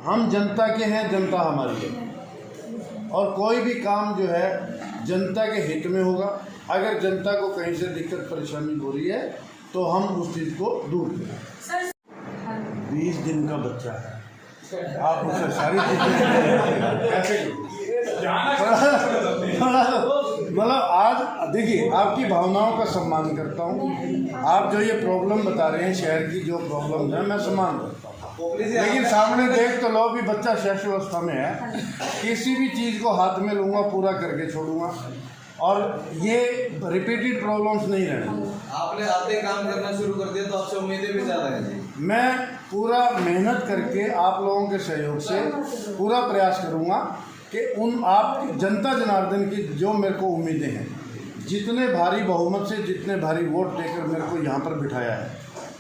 हम जनता के हैं, जनता हमारी है, और कोई भी काम जो है जनता के हित में होगा। अगर जनता को कहीं से दिक्कत परेशानी हो रही है तो हम उस चीज़ को दूर करें। 20 दिन का बच्चा है, आप उसे सारी चीज़ें कैसे मतलब आज देखिए, आपकी भावनाओं का सम्मान करता हूँ। आप जो ये प्रॉब्लम बता रहे हैं, शहर की जो प्रॉब्लम है, मैं सम्मान करता हूँ, लेकिन सामने देख तो लो भी बच्चा शैशव अवस्था में है। किसी भी चीज़ को हाथ में लूँगा, पूरा करके छोड़ूंगा, और ये रिपीटेड प्रॉब्लम्स नहीं रहने। आपने आते काम करना शुरू कर दिया तो आपसे उम्मीदें भी ज़्यादा है। मैं पूरा मेहनत करके आप लोगों के सहयोग से पूरा प्रयास करूँगा कि उन आप जनता जनार्दन की जो मेरे को उम्मीदें हैं, जितने भारी बहुमत से, जितने भारी वोट देकर मेरे को यहाँ पर बिठाया है,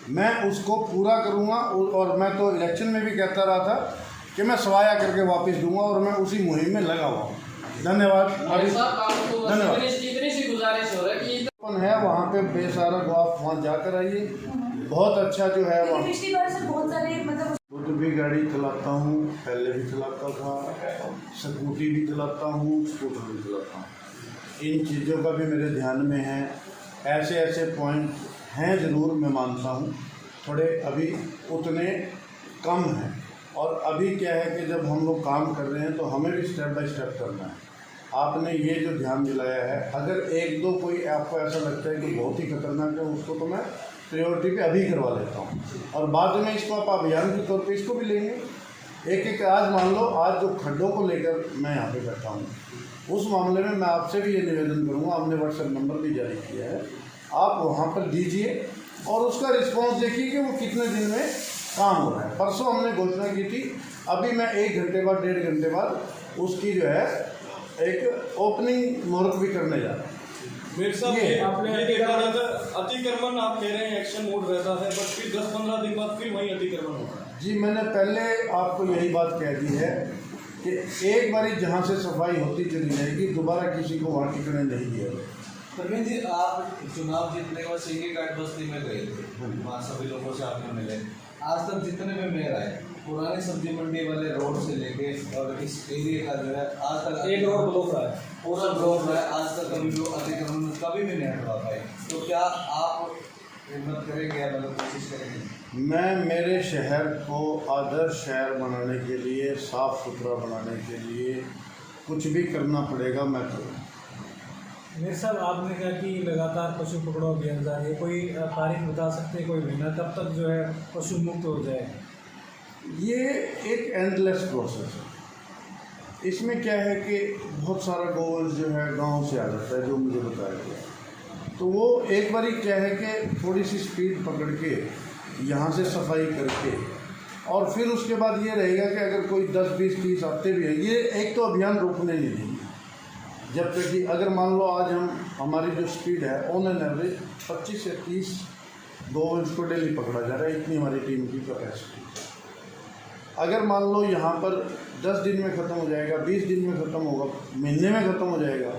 मैं उसको पूरा करूँगा। और मैं तो इलेक्शन में भी कहता रहा था कि मैं सवाया करके वापस दूंगा, और मैं उसी मुहिम में लगा हुआ हूँ। धन्यवाद। धन्यवाद। है वहाँ पे बेसारा आप वहाँ जाकर आइए, बहुत अच्छा जो है वहाँ। पिछली बार से बहुत सारे मतलब खुद भी गाड़ी चलाता हूँ, पहले भी चलाता था, स्कूटी भी चलाता हूँ, स्कूटर भी चलाता हूँ। इन चीज़ों का भी मेरे ध्यान में है। ऐसे ऐसे पॉइंट हैं ज़रूर, मैं मानता हूँ, थोड़े अभी उतने कम हैं। और अभी क्या है कि जब हम लोग काम कर रहे हैं तो हमें भी स्टेप बाय स्टेप करना है। आपने ये जो ध्यान दिलाया है, अगर एक दो कोई आपको ऐसा लगता है कि बहुत ही खतरनाक है, उसको तो मैं प्रायोरिटी पे अभी करवा लेता हूँ, और बाद में इसको आप अभियान के तौर पे इसको भी लेंगे। एक एक आज मान लो, आज जो खड्डों को लेकर मैं यहाँ पे बैठा हूँ, उस मामले में मैं आपसे भी ये निवेदन करूँगा, हमने व्हाट्सएप नंबर भी जारी किया है, आप वहाँ पर दीजिए और उसका रिस्पॉन्स देखिए कि वो कितने दिन में काम हो रहा है। परसों हमने घोषणा की थी, अभी मैं 1 घंटे बाद 1.5 घंटे बाद उसकी जो है एक ओपनिंग मुहूर्त भी करने जा रहा है। मेरे साथ आपने ये देखा था, अतिक्रमण आप कह रहे हैं एक्शन मोड रहता है, बट फिर 10-15 दिन बाद फिर वही अतिक्रमण हो रहा है। जी, मैंने पहले आपको यही बात कह दी है कि एक बारी जहाँ से सफाई होती चली जाएगी, दोबारा किसी को वहाँ टिकने नहीं दिया जाएगा। प्रवीण जी, आप चुनाव जीतने के बाद सिंगी घाट बस्ती में गए थे, वहाँ सभी लोगों से आपने मिले। आज तक जितने भी मेयर आए, पुरानी सब्जी मंडी वाले रोड से लेके और इस एरिया का जो है, आज तक एक रोड ब्लॉक रहा है, पूरा ब्लॉक रहा है। आज तक कभी भी अतिक्रमण कभी भी नहीं हटवा पाए, तो क्या आप हिम्मत करेंगे या मतलब कोशिश करेंगे? मैं मेरे शहर को आदर्श शहर बनाने के लिए, साफ़ सुथरा बनाने के लिए कुछ भी करना पड़ेगा, मैं करूँगा। मेरे साहब, आपने कहा कि लगातार पशु पकड़ो अभियान जारी है, कोई तारीख बता सकते हैं, कोई महीना कब तक जो है पशु मुक्त हो जाए? ये एक एंडलेस प्रोसेस है। इसमें क्या है कि बहुत सारा गोवंश जो है गांव से आ जाता है, जो मुझे बताया गया, तो वो एक बारी क्या है कि थोड़ी सी स्पीड पकड़ के यहाँ से सफाई करके, और फिर उसके बाद ये रहेगा कि अगर कोई 10, 20, 30 आते भी हैं, ये एक तो अभियान रोकने नहीं देंगे जब तक कि, अगर मान लो आज हमारी जो स्पीड है ऑन एन एवरेज 25 से 30 गोवंश को डेली पकड़ा जा रहा है, इतनी हमारी टीम की कैपेसिटी। अगर मान लो यहाँ पर 10 दिन में ख़त्म हो जाएगा, 20 दिन में ख़त्म होगा, महीने में ख़त्म हो जाएगा,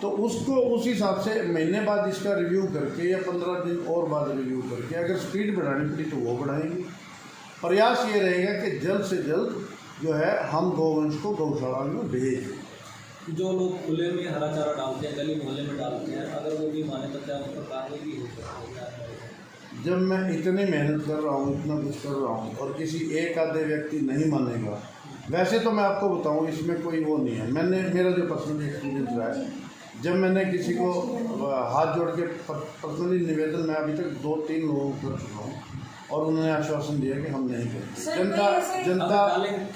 तो उसको उस हिसाब से महीने बाद इसका रिव्यू करके या 15 दिन और बाद रिव्यू करके अगर स्पीड बढ़ानी पड़ी तो वो बढ़ाएंगे। प्रयास ये रहेगा कि जल्द से जल्द जो है हम गोवंश को गौशाला में भेजें। जो लोग खुले में हरा चारा डालते हैं, गली मोहल्ले में डालते हैं, अगर वो भी माने तो क्या उन पर कार्रवाई भी हो सकती है? जब मैं इतनी मेहनत कर रहा हूँ, इतना कुछ कर रहा हूँ, और किसी एक आधे व्यक्ति नहीं मानेगा, वैसे तो मैं आपको बताऊँ इसमें कोई वो नहीं है। मेरा जो पर्सनली एक्सपीरियंस रहा है, जब मैंने किसी को हाथ जोड़ के पर्सनली निवेदन मैं अभी तक 2-3 लोगों को कर चुका हूँ, और उन्होंने आश्वासन दिया कि हम नहीं करेंगे।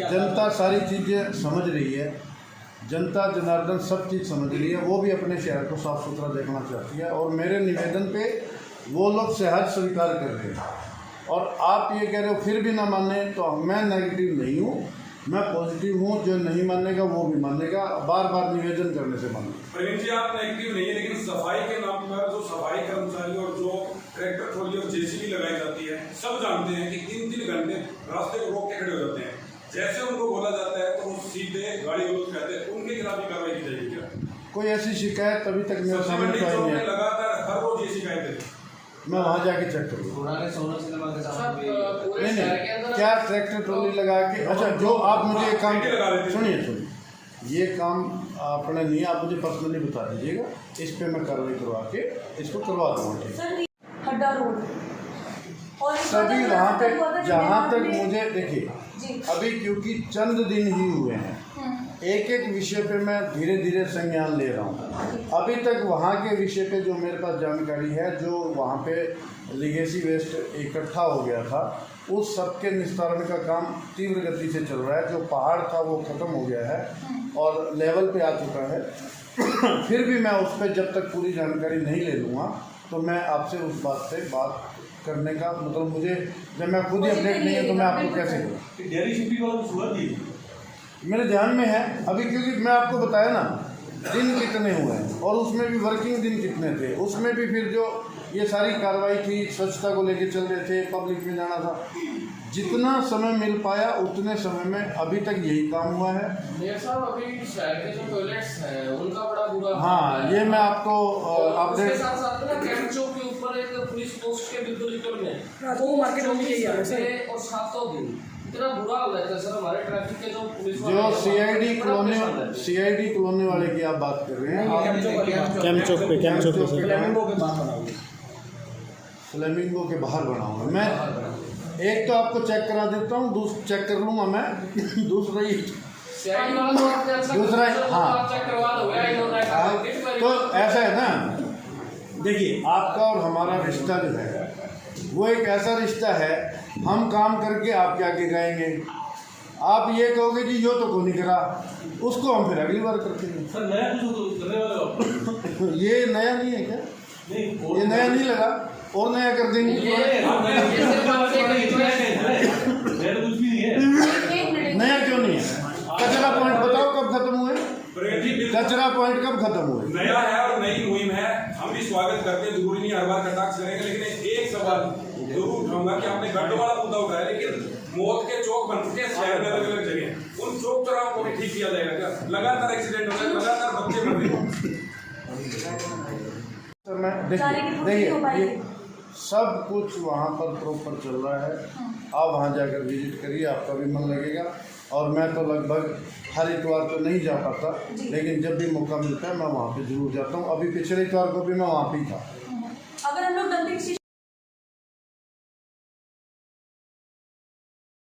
जनता सारी चीज़ें समझ रही है, जनता जनार्दन सब चीज़ समझ रही है, वो भी अपने शहर को साफ़ सुथरा देखना चाहती है, और मेरे निवेदन पे वो लोग सहज स्वीकार कर रहे हैं। और आप ये कह रहे हो फिर भी ना माने, तो मैं नेगेटिव नहीं हूँ, मैं पॉजिटिव हूँ। जो नहीं मानेगा वो भी मानेगा, बार बार निवेदन करने से मानेगा। प्रवीण जी, आप नेगेटिव नहीं है, लेकिन सफाई के नाम पर जो सफाई कर्मचारी और जो ट्रैक्टर ट्रॉली और जेसीबी लगाई जाती है, सब जानते हैं कि 3-3 घंटे रास्ते को रोक के खड़े हो जाते हैं। जैसे उनको बोला जाता है तो वो सीधे गाड़ी वालों कहते हैं, उनके खिलाफ भी कार्रवाई की जाएगी क्या? कोई ऐसी शिकायत अभी तक मेरे सामने तो आई नहीं है। लगातार हर रोज ये शिकायत है। मैं वहाँ जाके चेक करूँगा। पुराने सोनू सिनेमा के सामने भी नहीं नहीं, क्या ट्रैक्टर ट्रॉली लगा के, अच्छा जो आप मुझे एक काम, सुनिए सुनिए, ये काम आपने नहीं, आप मुझे पर्सनली बता दीजिएगा, इस पे मैं कार्रवाई करवा के इसको करवा दूँगा। सर हड्डा रोड और सभी वहाँ पे जहाँ तक जी मुझे देखिए, अभी क्योंकि चंद दिन ही हुए हैं, एक एक विषय पे मैं धीरे धीरे संज्ञान ले रहा हूँ। अभी तक वहाँ के विषय पे जो मेरे पास जानकारी है, जो वहाँ पे लीगेसी वेस्ट इकट्ठा हो गया था, उस सब के निस्तारण का काम तीव्र गति से चल रहा है। जो पहाड़ था वो ख़त्म हो गया है और लेवल पे आ चुका है। फिर भी मैं उस पर जब तक पूरी जानकारी नहीं ले लूँगा तो मैं आपसे उस बात पे बात करने का मतलब, मुझे जब मैं खुद ही अपडेट नहीं है तो मैं आपको कैसे करूँ। डेयरी शिपिंग वाला कुछ हुआ नहीं? मेरे ध्यान में है अभी, क्योंकि मैं आपको बताया ना दिन कितने हुए हैं और उसमें भी वर्किंग दिन कितने थे, उसमें भी फिर जो ये सारी कार्रवाई थी, स्वच्छता को लेके चल रहे थे, पब्लिक में जाना था, जितना समय मिल पाया उतने समय में अभी तक यही काम हुआ है। मेयर साहब अभी शहर के जो टॉयलेट्स हैं उनका बड़ा बुरा हाँ, ये मैं आपको उसके अपडेट, साथ साथ ना कैंप चौक के ऊपर एक पुलिस पोस्ट के बिल्कुल में वो मार्केट में यही है सर। और 7 दिन इतना बुरा हो जाता है सर हमारे ट्रैफिक के जो पुलिस जो सीआईडी कॉलोनी वाले की आप बात कर रहे हैं, कैंप चौक पे फ्लेमिंगो के बाहर बनाओगे? फ्लेमिंगो के बाहर बनाऊंगा मैं। एक तो आपको चेक करा देता हूँ, चेक कर लूँगा मैं, दूसरा ये सीआईडी वाला तो आपने अच्छा दूसरा, हाँ। आप चेक करवा दोगे इन्होंने तो ऐसा है ना, देखिए आपका और हमारा रिश्ता जो है वो एक ऐसा रिश्ता है, हम काम करके आपके आगे गाएंगे, आप ये कहोगे जी यो तो को नहीं करा, उसको हम फिर अगली बार करते हैं। सर नया कुछ करने वाले हो? ये नया नहीं है क्या? नहीं, ये नया नहीं लगा और नया कर देंगे। कुछ भी नहीं है। एक मिनट नया क्यों नहीं है? कचरा पॉइंट बताओ कब खत्म हुए? कचरा पॉइंट कब खत्म हुए? नया है और नई मुहिम है, हम भी स्वागत करते हैं, जरूरी नहीं हर बार कटाक्ष करेंगे, लेकिन एक सवाल जरूर उठाऊंगा कि आपने गड्ढों वाला मुद्दा उठाया, लेकिन मौत के चौक बन चुके हैं शहर में अलग अलग जगह, उन चौक चौराहों को भी ठीक किया जाएगा क्या? लगातार एक्सीडेंट हो रहे हैं, लगातार बच्चे मर रहे हैं। सर मैं देखिए ये सब कुछ वहाँ पर प्रॉपर चल रहा है, आप वहाँ जाकर विजिट करिए, आपका भी मन लगेगा। और मैं तो लगभग हर इतवार तो नहीं जा पाता, लेकिन जब भी मौका मिलता है मैं वहाँ पे जरूर जाता हूँ। अभी पिछले इतवार को भी मैं वहाँ पे ही था। अगर हम लोग गंदगी